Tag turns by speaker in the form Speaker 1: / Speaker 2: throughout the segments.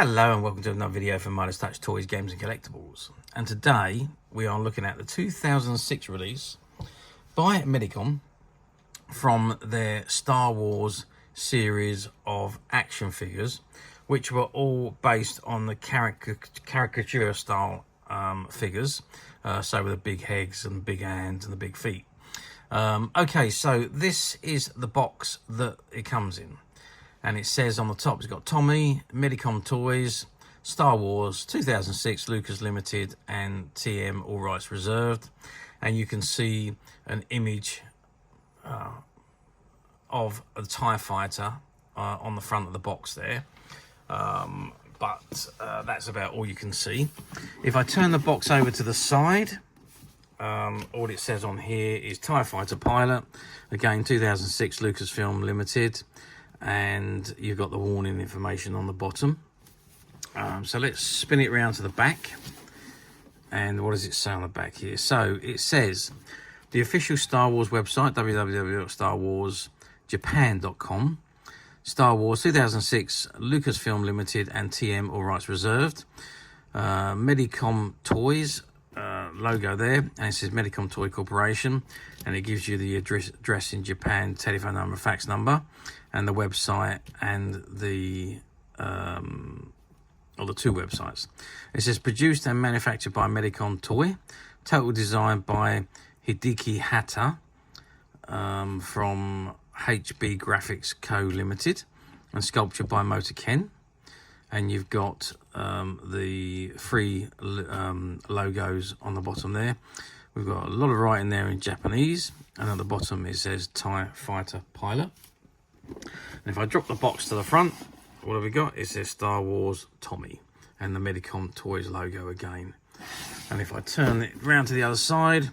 Speaker 1: Hello and welcome to another video from Midas Touch Toys, Games and Collectibles. And today we are looking at the 2006 release by Medicom from their Star Wars series of action figures, which were all based on the caricature style figures, so with the big heads and big hands and the big feet. Okay, so this is the box that it comes in. And it says on the top, it's got Tommy, Medicom Toys, Star Wars, 2006, Lucas Limited, and TM, all rights reserved. And you can see an image of a TIE fighter on the front of the box there. But that's about all you can see. If I turn the box over to the side, all it says on here is TIE Fighter Pilot. Again, 2006, Lucasfilm Limited. And you've got the warning information on the bottom. So let's spin it around to the back. And what does it say on the back here? So it says the official Star Wars website, www.starwarsjapan.com. Star Wars 2006, Lucasfilm Limited and TM, all rights reserved. Medicom Toys, logo there, and it says Medicom Toy Corporation, and it gives you the address in Japan, telephone number, fax number, and the website, and the or the two websites. It says produced and manufactured by Medicom Toy, total design by Hideki Hata from HB Graphics Co Limited, and sculptured by Motor Ken. And you've got the three logos on the bottom there. We've got a lot of writing there in Japanese, and at the bottom it says TIE Fighter Pilot. And if I drop the box to the front, what have we got? It says Star Wars Tommy and the Medicom Toys logo again. And if I turn it round to the other side,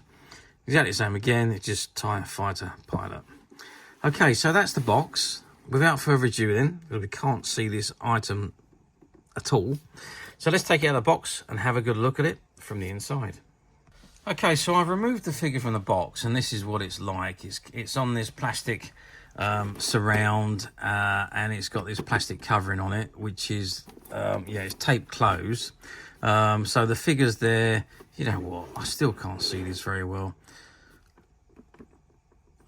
Speaker 1: exactly the same again, it's just TIE Fighter Pilot. Okay, so that's the box. Without further ado then, because we can't see this item at all, so let's take it out of the box and have a good look at it from the inside. Okay, so I've removed the figure from the box, and this is what it's like. It's on this plastic surround, and it's got this plastic covering on it, which is it's taped closed. So the figure's there. You know what, I still can't see this very well.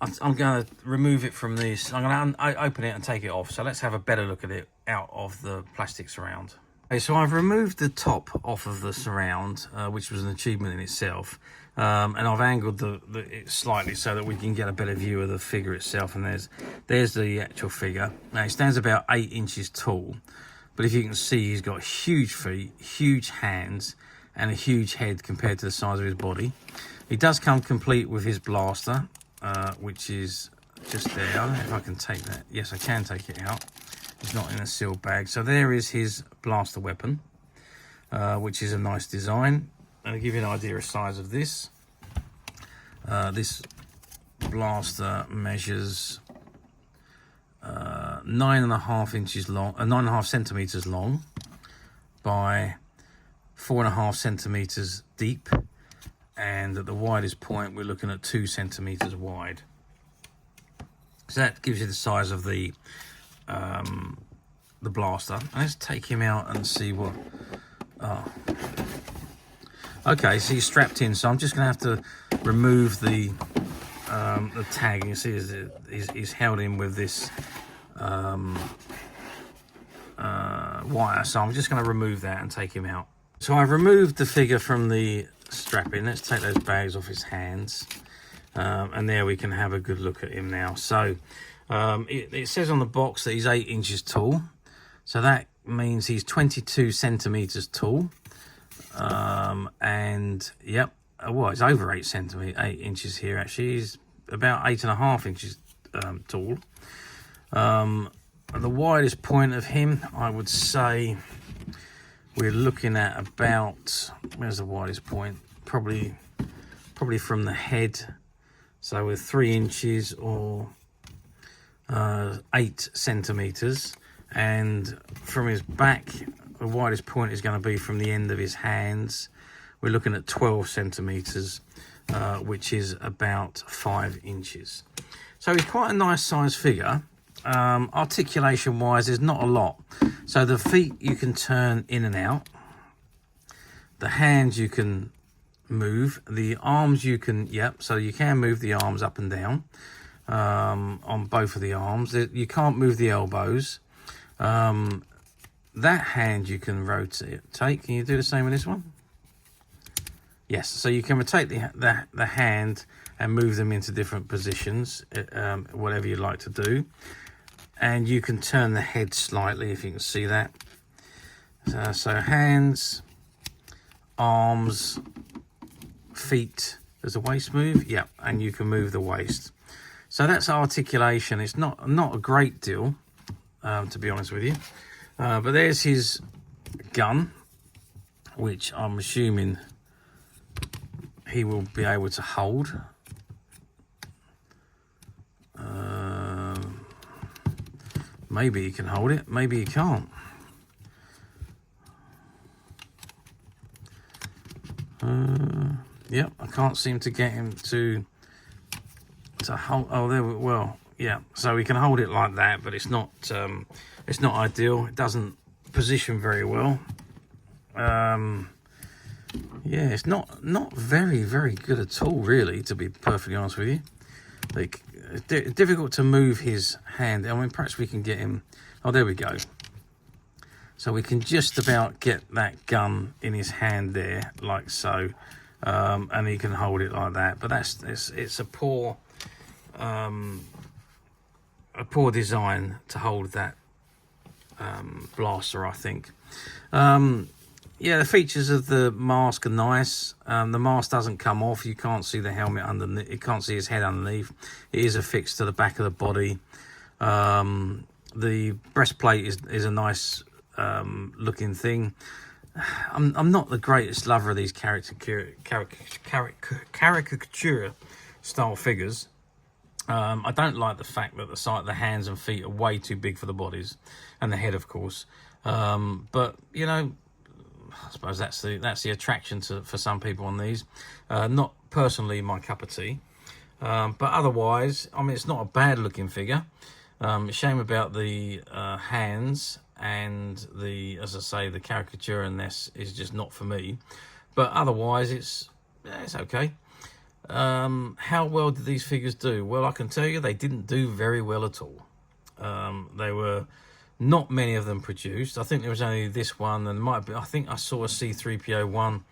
Speaker 1: I'm going to remove it from this. I'm going to open it and take it off. So let's have a better look at it out of the plastic surround. Okay, so I've removed the top off of the surround, which was an achievement in itself. And I've angled it slightly so that we can get a better view of the figure itself. And there's the actual figure. Now, it stands about 8 inches tall. But if you can see, he's got huge feet, huge hands, and a huge head compared to the size of his body. He does come complete with his blaster, which is just there. I don't know if I can take that. Yes, I can take it out. It's not in a sealed bag. So there is his blaster weapon, which is a nice design. And to give you an idea of size of this, this blaster measures 9.5 inches long, 9.5 centimeters long by 4.5 centimeters deep. And at the widest point, we're looking at 2 centimeters wide. So that gives you the size of the blaster. And let's take him out and see what. Okay, so he's strapped in. So I'm just going to have to remove the tag. You see, he's held in with this wire. So I'm just going to remove that and take him out. So I've removed the figure from the strapping. Let's take those bags off his hands, and there we can have a good look at him now. So it says on the box that he's 8 inches tall, so that means he's 22 centimeters tall, and yep, well, it's over 8 inches here. Actually, he's about 8.5 inches tall. The widest point of him, I would say, we're looking at about, where's the widest point? Probably from the head. So with 3 inches or 8 centimeters. And from his back, the widest point is going to be from the end of his hands. We're looking at 12 centimeters, which is about 5 inches. So he's quite a nice size figure. Articulation wise, there's not a lot. So the feet you can turn in and out, the hands you can move, the arms you can, yep, so you can move the arms up and down on both of the arms. You can't move the elbows. That hand you can rotate. Can you do the same with this one? Yes, so you can rotate the hand and move them into different positions, whatever you like to do. And you can turn the head slightly, if you can see that. So hands, arms, feet. There's a waist move, yeah, and you can move the waist. So that's articulation. It's not a great deal, to be honest with you. But there's his gun, which I'm assuming he will be able to hold. Maybe he can hold it, maybe he can't. Yep, I can't seem to get him to hold. Oh, there we, well, yeah. So we can hold it like that, but it's not ideal. It doesn't position very well. Yeah, it's not very good at all, really, to be perfectly honest with you. Like, it's difficult to move his hand. I mean, perhaps we can get him. Oh, there we go. So we can just about get that gun in his hand there, like so, and he can hold it like that. But it's a poor design to hold that blaster, I think. Yeah, the features of the mask are nice. The mask doesn't come off. You can't see the helmet underneath. You can't see his head underneath. It is affixed to the back of the body. The breastplate is a nice looking thing. I'm not the greatest lover of these caricature style figures. I don't like the fact that the hands and feet are way too big for the bodies, and the head, of course. But you know, I suppose that's the attraction for some people on these. Not personally my cup of tea, but otherwise, I mean, it's not a bad looking figure. Shame about the hands and as I say, the caricature in this is just not for me. But otherwise, it's okay. How well did these figures do? Well, I can tell you they didn't do very well at all. They were not many of them produced. I think there was only this one, and might be. I think I saw a C-3PO one.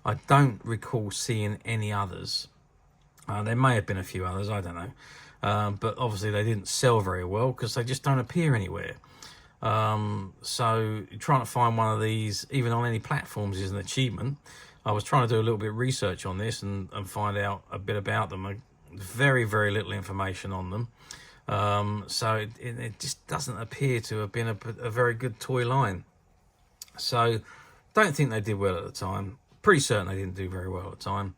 Speaker 1: I don't recall seeing any others. There may have been a few others. I don't know. But obviously they didn't sell very well because they just don't appear anywhere. So trying to find one of these, even on any platforms, is an achievement. I was trying to do a little bit of research on this and find out a bit about them. Very little information on them. So it just doesn't appear to have been a very good toy line. So don't think they did well at the time. Pretty certain they didn't do very well at the time.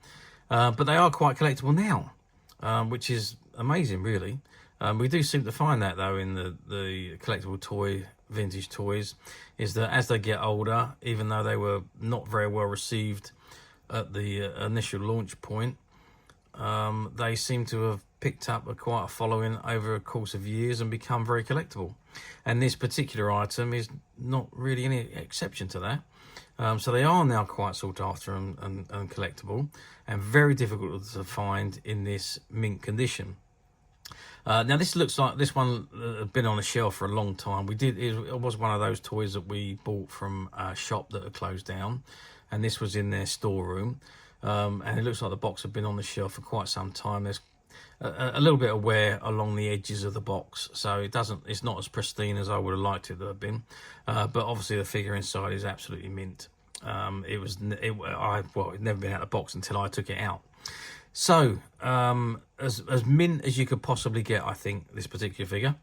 Speaker 1: But they are quite collectible now, which is amazing, really. We do seem to find that, though, in the collectible vintage toys, is that as they get older, even though they were not very well received at the initial launch point, they seem to have picked up quite a following over a course of years and become very collectible. And this particular item is not really any exception to that. So they are now quite sought after and collectible, and very difficult to find in this mint condition. Now this looks like this one had been on a shelf for a long time. It was one of those toys that we bought from a shop that had closed down, and this was in their storeroom. And it looks like the box had been on the shelf for quite some time. There's a little bit of wear along the edges of the box, so it's not as pristine as I would have liked it to have been. But obviously the figure inside is absolutely mint. It'd never been out of the box until I took it out. So as mint as you could possibly get, I think, this particular figure.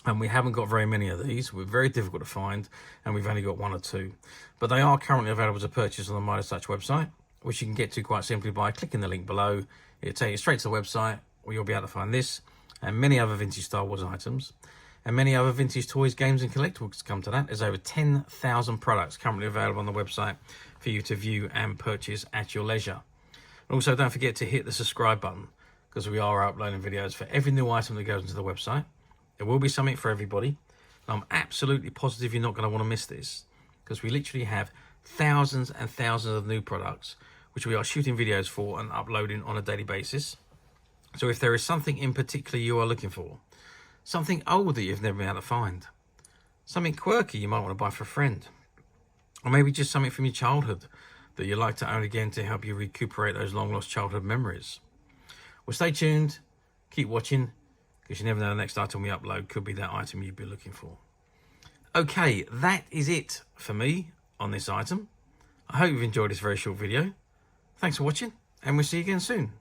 Speaker 1: And we haven't got very many of these. We're very difficult to find, and we've only got one or two. But they are currently available to purchase on the Midas Touch website, which you can get to quite simply by clicking the link below. It'll take you straight to the website, where you'll be able to find this and many other vintage Star Wars items, and many other vintage toys, games and collectibles come to that. There's over 10,000 products currently available on the website for you to view and purchase at your leisure. And also, don't forget to hit the subscribe button, because we are uploading videos for every new item that goes into the website. There will be something for everybody. I'm absolutely positive you're not going to want to miss this, because we literally have thousands and thousands of new products which we are shooting videos for and uploading on a daily basis. So if there is something in particular you are looking for, something old that you've never been able to find, something quirky you might want to buy for a friend, or maybe just something from your childhood that you'd like to own again to help you recuperate those long lost childhood memories, well, stay tuned, keep watching, because you never know, the next item we upload could be that item you'd be looking for. Okay, that is it for me on this item. I hope you've enjoyed this very short video. Thanks for watching, and we'll see you again soon.